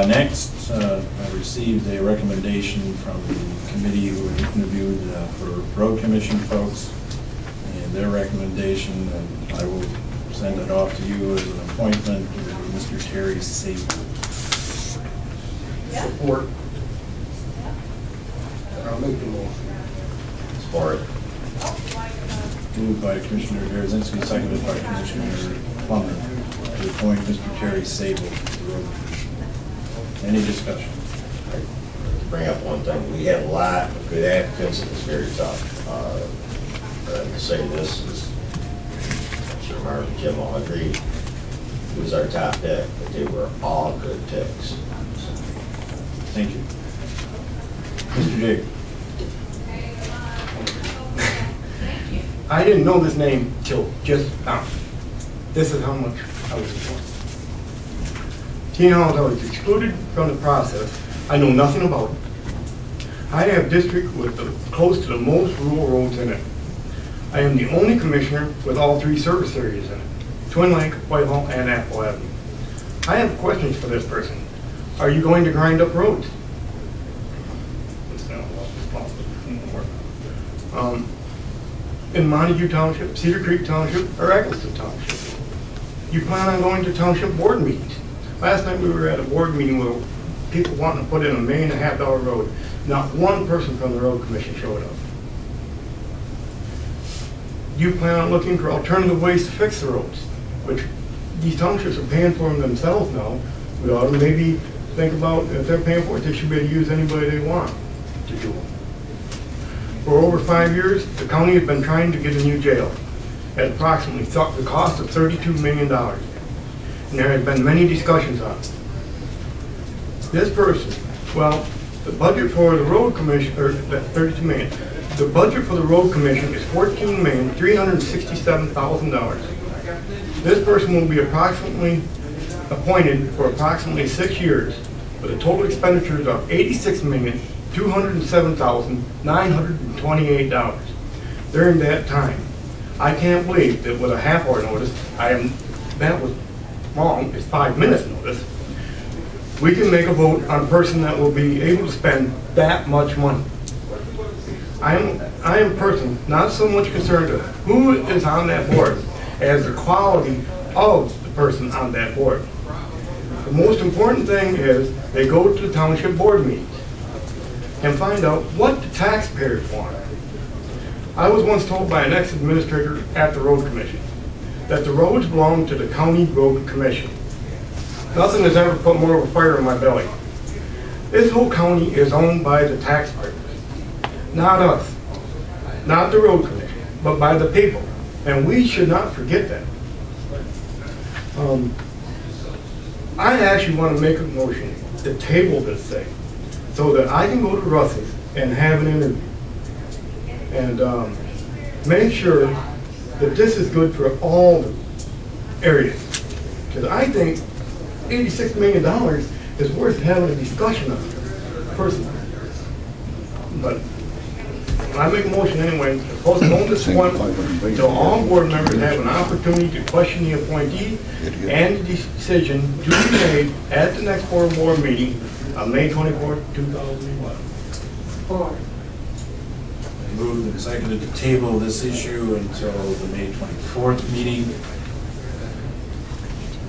Next, I received a recommendation from the committee who interviewed for road commission folks, and their recommendation, and I will send it off to you as an appointment to Mr. Terry Sable. Support. I'll make the motion. Support. Moved by Commissioner Derazinski, seconded by Commissioner Plummer to appoint Mr. Terry Sable to the road commission. Any discussion? To bring up one thing, we had a lot of good applicants. It was very tough. To say this is, I'm sure Mark and Jim all agree, he was our top pick, but they were all good picks. Thank you. Mr. Jacob. I didn't know this name till just now. This is how much I was informed. Teen Halls, I was excluded from the process. I know nothing about it. I have district with close to the most rural roads in it. I am the only commissioner with all 3 service areas in it: Twin Lake, Whitehall, and Apple Avenue. I have questions for this person. Are you going to grind up roads? In Montague Township, Cedar Creek Township, or Eccleston Township? You plan on going to township board meetings? Last night we were at a board meeting where people wanting to put in $1.5 million road. Not one person from the road commission showed up. You plan on looking for alternative ways to fix the roads, which these townships are paying for them themselves now. We ought to maybe think about, if they're paying for it, they should be able to use anybody they want to do them. For over 5 years, the county has been trying to get a new jail at approximately the cost of $32 million. And there have been many discussions on it. This person, well, the budget for the road commission, or $32 million, the budget for the road commission is $14,367,000. This person will be approximately appointed for approximately 6 years with a total expenditures of $86,207,928. During that time, I can't believe that with a half-hour notice, that was wrong, it's 5 minutes notice, we can make a vote on a person that will be able to spend that much money. I am personally not so much concerned with who is on that board as the quality of the person on that board. The most important thing is they go to the township board meetings and find out what the taxpayers want. I was once told by an ex-administrator at the road commission that the roads belong to the county road commission. Nothing has ever put more of a fire in my belly. This whole county is owned by the taxpayers, not us, not the road commission, but by the people, and we should not forget that. I actually want to make a motion to table this thing so that I can go to Russ's and have an interview and make sure that this is good for all the areas. Because I think $86 million is worth having a discussion on, personally. But I make a motion anyway to postpone this one until all board members have an opportunity to question the appointee and the decision to be made at the next board meeting on May 24th, 2011. Moved and seconded to table this issue until the May 24th meeting.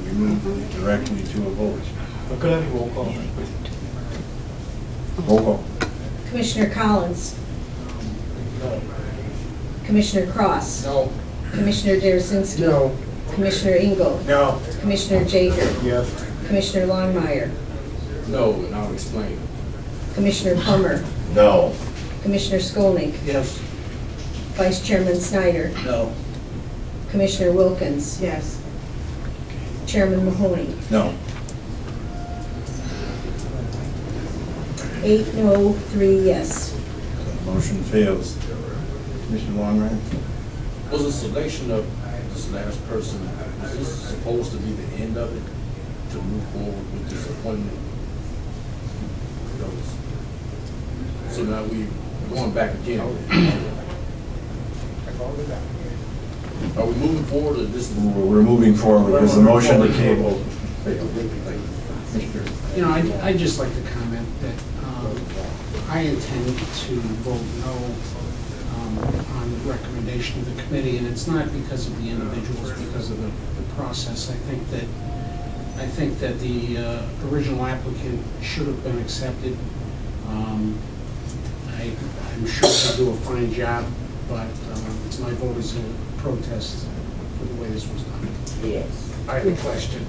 We move directly to a vote. Could I have a roll call? Roll call. Commissioner Collins. No. Commissioner Cross. No. Commissioner Derazinski. No. Commissioner Engel. No. Commissioner Jager. Yes. Commissioner Longmire. No, and I'll explain. Commissioner Plummer. No. Commissioner Skolnick. Yes. Vice Chairman Snyder. No. Commissioner Wilkins. Yes. Chairman Mahoney. No. 8 no, 3 yes. Motion fails. Commissioner Longmire? Was the selection of this last person, is this supposed to be the end of it, to move forward with this appointment? So now we're going back again. Are we moving forward or this? We're moving forward because the motion to table failed. Mr. You know, I'd just like to comment that I intend to vote no on the recommendation of the committee, and it's not because of the individuals, because of the process. I think that the original applicant should have been accepted. I'm sure they'll do a fine job, but my vote is a protest for the way this was done. Yes. I have a question.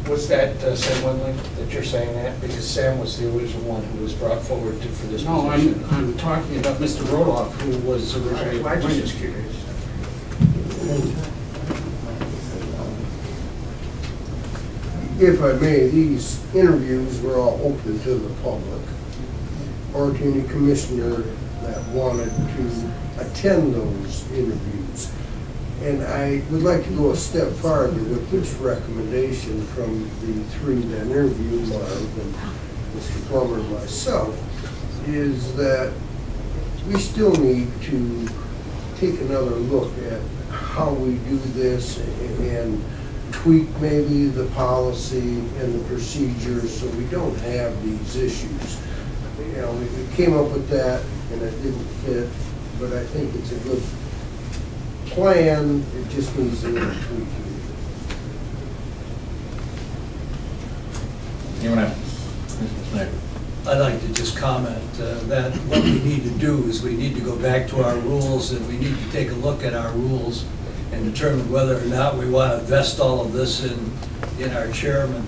Was that Sam Wendling that you're saying that? Because Sam was the original one who was brought forward for this No, position. I'm talking about Mr. Roloff, who was originally I appointed. just curious. If I may, these interviews were all open to the public or to any commissioner that wanted to attend those interviews. And I would like to go a step farther with this recommendation from the three that interviewed, Marv and Mr. Plummer and myself, is that we still need to take another look at how we do this and tweak maybe the policy and the procedures so we don't have these issues. You know, we came up with that and it didn't fit, but I think it's a good plan, it just needs a little tweaking. Anyone else? Mr. Snyder? I'd like to just comment that what we need to do is we need to go back to our rules, and we need to take a look at our rules and determine whether or not we want to vest all of this in our chairman.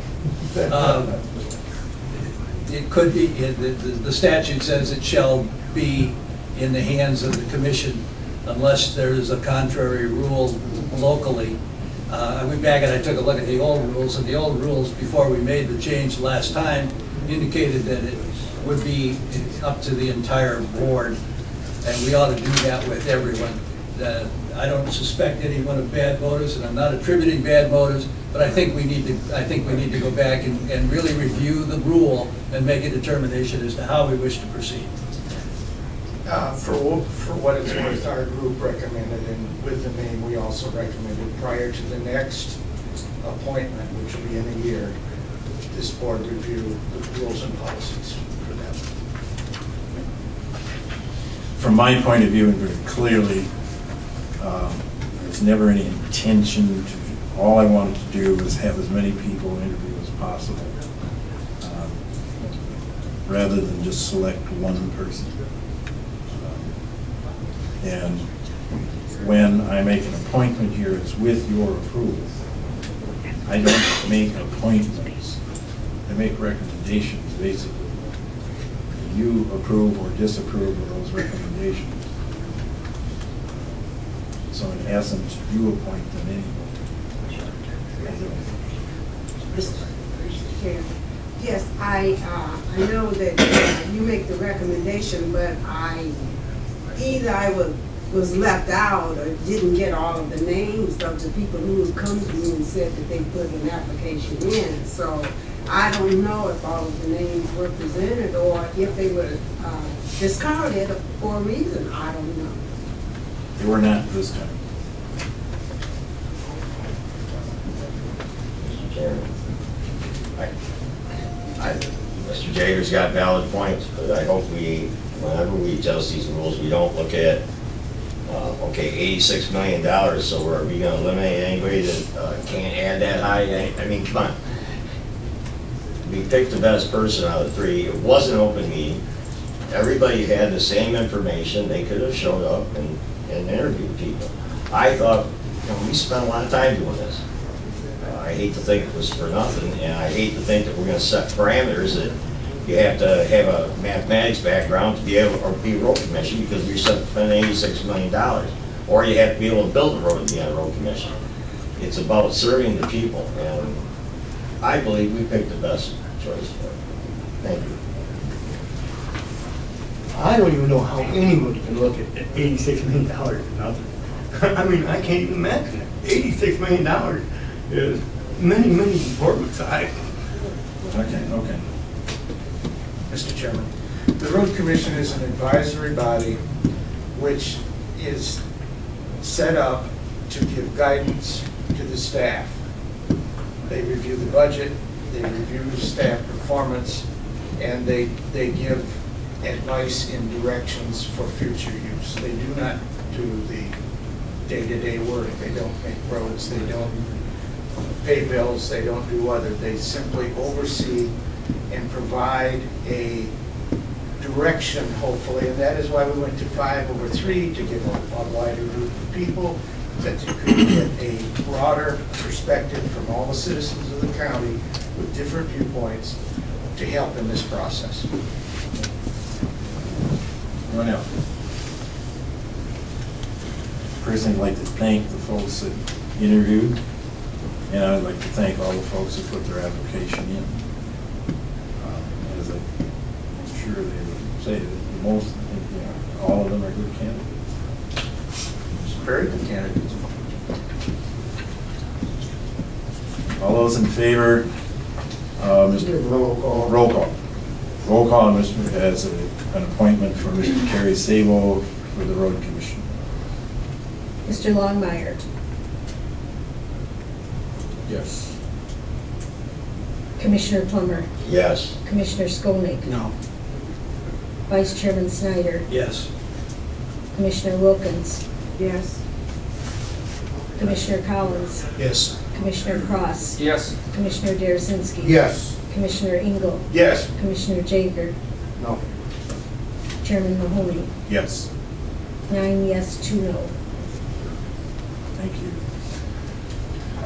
It could be, the statute says it shall be in the hands of the commission unless there is a contrary rule locally. I went back and I took a look at the old rules, and the old rules, before we made the change last time, indicated that it would be up to the entire board, and we ought to do that with everyone. I don't suspect anyone of bad motives, and I'm not attributing bad motives, but I think we need to go back and really review the rule and make a determination as to how we wish to proceed. For what it's worth, our group recommended, and with the name, we also recommended prior to the next appointment, which will be in a year, this board review the rules and policies for them. From my point of view, and very clearly, there's never any intention to, all I wanted to do was have as many people interview as possible, rather than just select one person. And when I make an appointment here, it's with your approval. I don't make appointments. I make recommendations, basically. You approve or disapprove of those recommendations. So in essence, you appoint them anyway. Mr. Chair. Yes, I know that you make the recommendation, but either I was left out or didn't get all of the names of the people who have come to me and said that they put an application in. So I don't know if all of the names were presented or if they were discarded for a reason. I don't know. They were not this time. Mr. Chairman. Mr. Jager's got valid points, but I hope whenever we adjust these rules, we don't look at, okay, $86 million, so are we going to eliminate anybody that can't add that high? I mean, come on. We picked the best person out of three. It wasn't an open meeting. Everybody had the same information. They could have showed up and interviewed people. I thought, we spent a lot of time doing this. I hate to think it was for nothing, and I hate to think that we're going to set parameters that you have to have a mathematics background to be able, or be a road commission, because we spent $86 million. Or you have to be able to build a road to be on a road commission. It's about serving the people, and I believe we picked the best choice for it. Thank you. I don't even know how anyone can look at $86 million as nothing. I mean, I can't even imagine it. $86 million is many, many departments. Okay. Mr. Chairman, the road commission is an advisory body which is set up to give guidance to the staff. They review the budget, they review staff performance, and they give advice and directions for future use. They do not do the day-to-day work. They don't make roads, they don't pay bills, they don't do other. They simply oversee and provide a direction, hopefully, and that is why we went to 5/3, to give a wider group of people, that you could get a broader perspective from all the citizens of the county with different viewpoints to help in this process. Anyone else? First, I'd like to thank the folks that interviewed, and I'd like to thank all the folks that put their application in. As I'm sure they would say, that most, all of them are good candidates. Very good candidates. All those in favor, Mr. Roll call. Roll call. Roll call, Mr. As an appointment for Mr. Kerry Sabo for the Road Commission. Mr. Longmire, Yes. Commissioner Plummer, Yes. Commissioner Skolnick, No. Vice Chairman Snyder, Yes. Commissioner Wilkins, Yes. Commissioner Collins, Yes. Commissioner Cross, Yes. Commissioner Darasinski. Yes. Commissioner Engel, Yes. Commissioner Jager, No. Chairman Mahoney. Yes. 9 yes, 2 no. Thank you.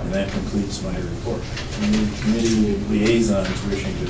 And that completes my report. Any committee liaisons wishing to